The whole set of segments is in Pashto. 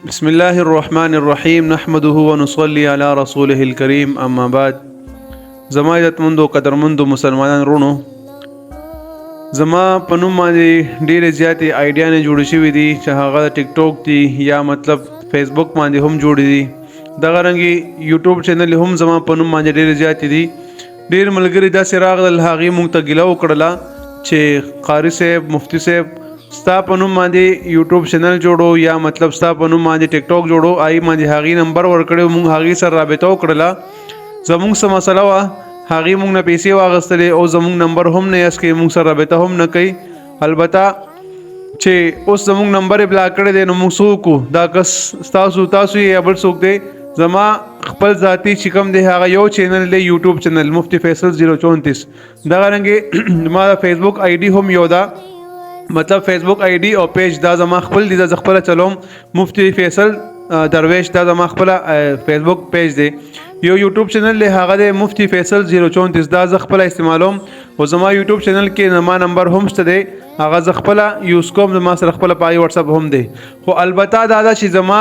बिस्मिल्लाहिर रहमानिर रहीम नहमदुहु व नुसल्ली अला रसूलिहिल करीम अम्मा बाद। ज़मा इज़्ज़तमंदो क़दरमंदो मुसलमानान रुणो, ज़मा په نوم باندې ډېرې زیاتې آیډیاګانې جوړې شوې دي چې هغه ټیک ټاک دي یا مطلب فیسبوک باندې هم جوړې دي. دغه رنګې یوټیوب چینل هم زما په نوم باندې ډېرې زیاتې دي. ډېر ملګري داسې راغلل، هغې موږ ته ګیله وکړله چې قاري صاحب، مفتي صاحب، ستا په نوم باندې یوټیوب چینل جوړو یا مطلب ستا په نوم باندې ټیک ټاک جوړو. آی باندې هغې نمبر ورکړی، موږ هغې سره رابطه وکړله. زموږ څه مسله وه، هغې موږ نه پیسې واخیستلې او زموږ نمبر هم نه یس کوي، موږ سره رابطه هم نه کوي. البته چې اوس زموږ نمبر یې بلاک کړی دی نو موږ څه وکړو؟ دا کس تاسو یې یا بل څوک دی؟ زما خپل ذاتي چې کوم دی هغه یو چینل دی، یوټیوب چینل مفتی فیصل 034. دغه رنګې ما د فیسبوک آی ډي هم یو ده، مطلب فیسبوک آی ډي او پیج دا زما خپل دي، زه خپله چلوم. مفتی فیصل درویش دا زما خپله فیسبوک پیج دی. یو یوټیوب چینل دی هغه دی مفتی فیصل 034، دا زه خپله استعمالوم. او زما یوټیوب چینل کې زما نمبر هم شته دی، هغه زه خپله یوز کوم، زما سره خپله پای واتساپ هم دی. خو البته دا چې زما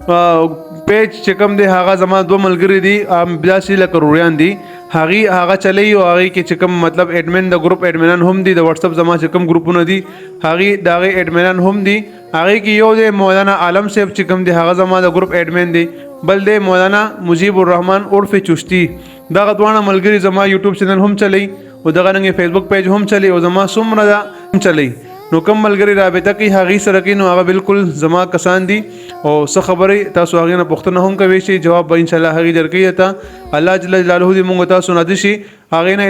پیج چې کوم دی هغه زما دوه ملګري دي، داسې لکه روریان دي، هغه چلی او هغې کې چې کوم مطلب ایډمن د ګروپ ایډمنان هم دي، د واتساپ زما چې کوم ګروپونه دي هغې د هغې ایډمنان هم دي. هغې کې یو دی مولانا عالم صاحب چې کوم دی هغه زما د ګروپ ایډمن دی، بل دی مولانا مجیب الرحمن عرف چشتی. دغه دواړه ملګري زما یوټیوب چینل هم چلی او دغه رنګې فیسبوک پیج هم چلی او زما څومره ده هم چلی. نو کوم ملګري رابطه کوي هغې سره کوي نو هغه بالکل زما کسان دي او څه خبرې تاسو هغې نه پوښتنه هم کوئ شي، جواب به انشاءالله هغې درکوي. ته الله جل جلاله دې موږ تاسو نه دي شي هغې نه